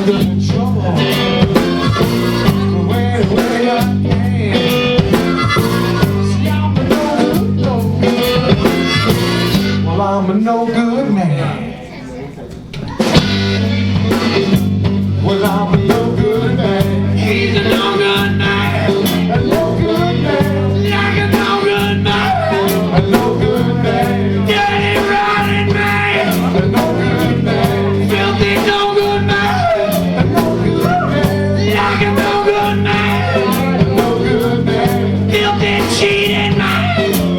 under the trouble. The way I came. See, I'm a no good. Well, I'm a no good man. Well, I'm a no good man. He's a no good man. A no good man. Like a no good man. A no good man. Dirty, rotten man. A no good man. Filthy, no good man. A no good man. Like a no good man. A no good man. Filthy, cheating man.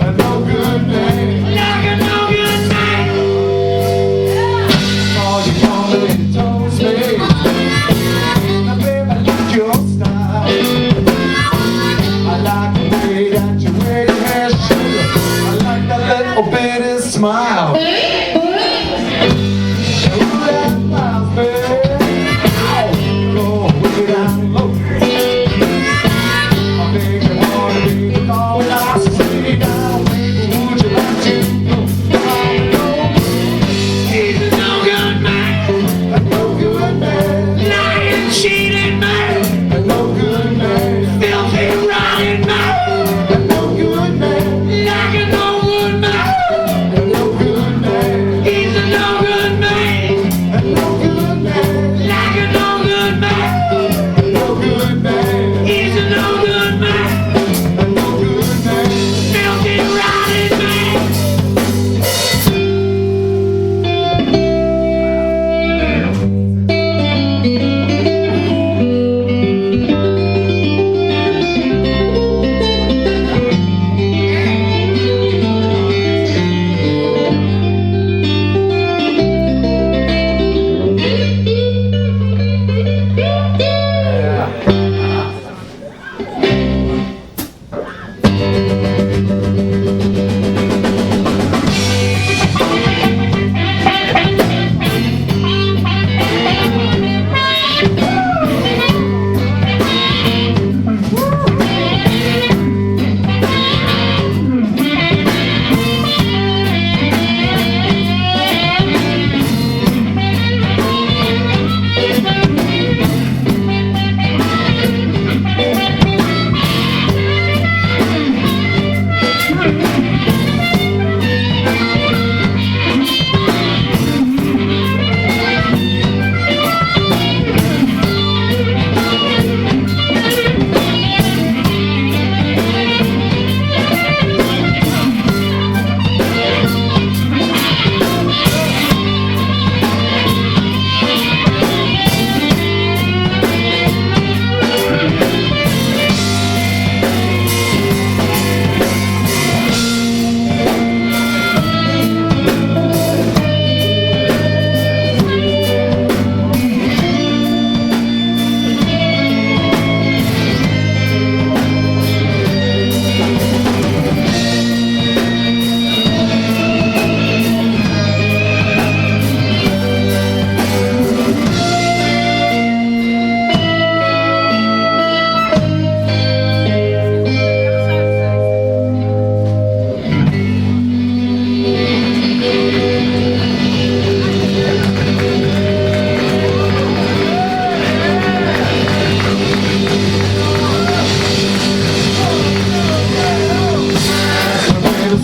A no good man. Like a no good man. All you gonna be toast me. Now baby, I like your style. I like the way that you wear your hair, sugar. I like that little bitty smile. Ooh, that smile's baby. Go way down low. I make you wanna be all when I see down, baby. Would you like to go? He's a no good man. A no good man. Lying, cheating man. A no good man. Filthy, rotten man. A no good man. Like a no good man. A no good man. He's a no good man. A no good man. Like a no good man. A no good man. He's a no good man. A no good man. Filthy, rotten man.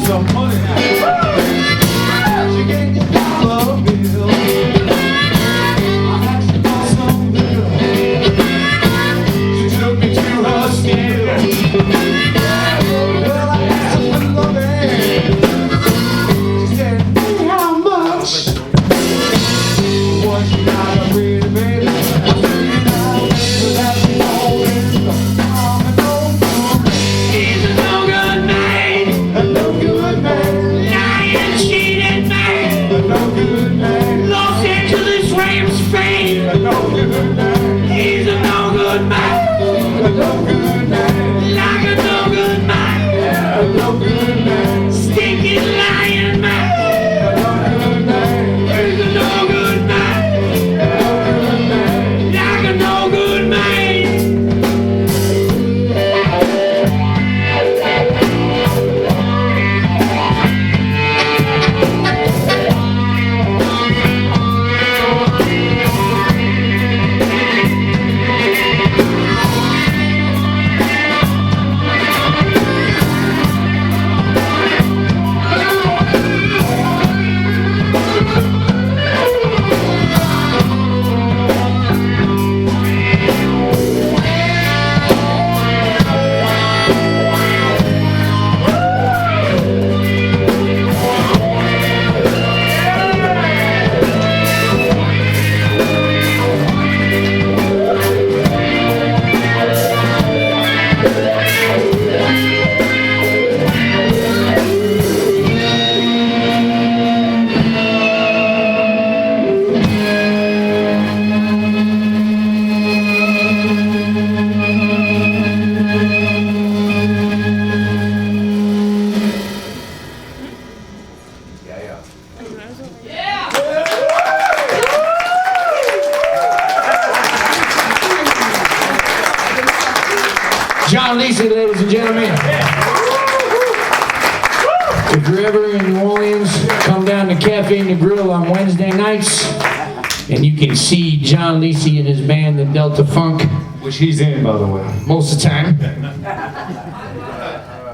Some money. She gave me a dollar bill. I asked her for some bill. She took me to her still. Well, I asked her for loving. She said, how much? Was she not a pretty baby? I said, now, baby, that's always I'm a no good man. He's a no good man. A no good man. Lying, cheating man. A no good man. Los Angeles Rams fan. A no good man. He's a no good man. A no good man. Like a no good man. A no good man. Stinking lying man. A no good man. He's a no good man. A no good man. Like a no good man. John Lisi, ladies and gentlemen. If you're ever in New Orleans, come down to Cafe and the Grill on Wednesday nights, and you can see John Lisi and his band, the Delta Funk, Which he's in, by the way. most of the time.